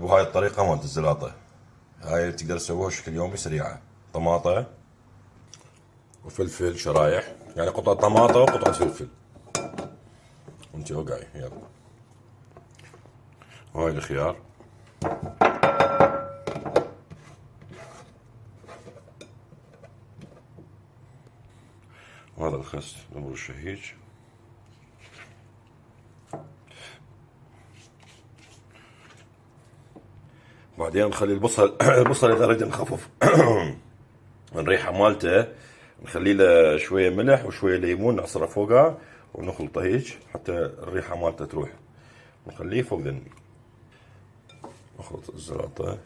بهاي الطريقة مالت الزلاطة. هاي تقدر تسويها بشكل يومي سريعة. طماطة وفلفل شرايح، يعني قطعة طماطة وقطعة فلفل، وانت وقعي يلا. وهاي الخيار، وهذا الخس نبرشه هيج. بعدين نخلي البصل البصل اذا نريد نخفف الريحة مالته، نخلي له شوية ملح وشوية ليمون نعصره فوقها ونخلطه هيج حتى الريحة مالته تروح. نخليه فوق ذني. نخلط الزلاطة.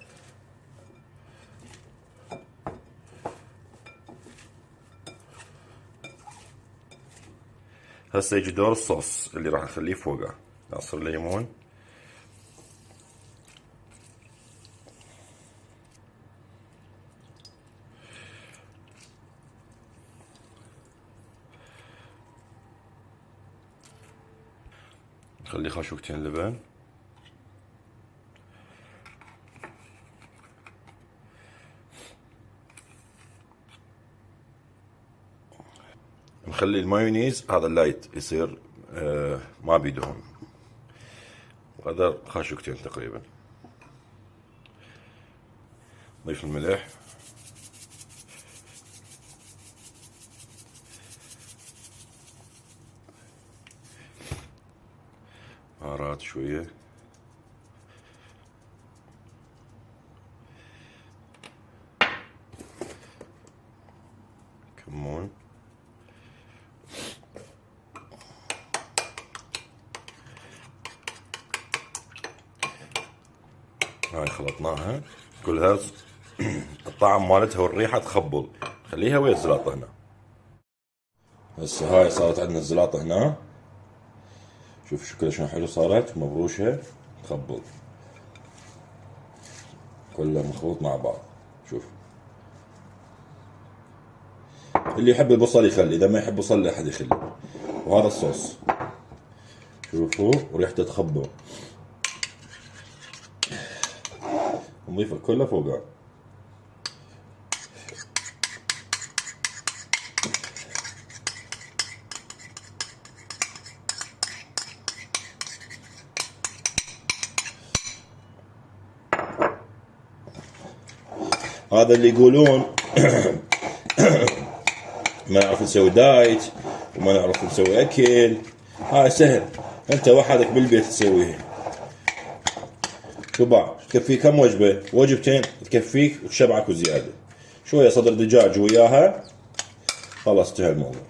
هسه يجي دور الصوص اللي راح نخليه فوقه. نعصر ليمون، نخلي خاشوقتين لبن، نخلي المايونيز هذا اللايت يصير ما بيدهن، وهذا خاشوقتين تقريبا. نضيف الملح، بهارات شوية، كمون، هاي خلطناها كلها. الطعم مالتها والريحة تخبل. خليها ويا الزلاطة هنا. هسه هاي صارت عندنا الزلاطة هنا. شوف شكلها شلون حلو صارت مبروشة تخبل. كله مخلوط مع بعض. شوف، اللي يحب البصل يخلي، اذا ما يحب بصل لا احد يخلي. وهذا الصوص شوفوا وريحته تخبل. نضيفه كله فوقه. هذا اللي يقولون ما نعرف نسوي دايت وما نعرف نسوي اكل، هاي سهل. انت وحدك بالبيت تسويه. شو تكفي كم وجبة؟ وجبتين تكفيك وتشبعك وزيادة. شوية صدر دجاج وياها خلاص انتهى الموضوع.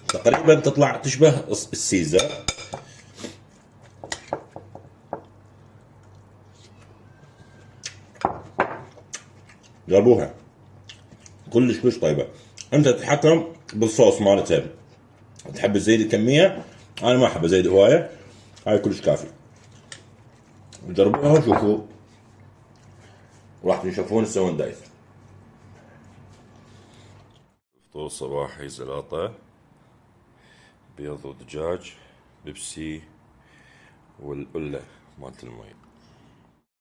تقريبا تطلع تشبه السيزر. جربوها كلش طيبة. انت تتحكم بالصوص مالتها. تحب تزيد الكمية، انا ما احب ازيد هواية، هاي كلش كافي. جربوها وشوفوا راح تنشوفون تسوون دايت. فطور الصباحي زلاطة، بيض ودجاج، بيبسي، والقلة مالت المي.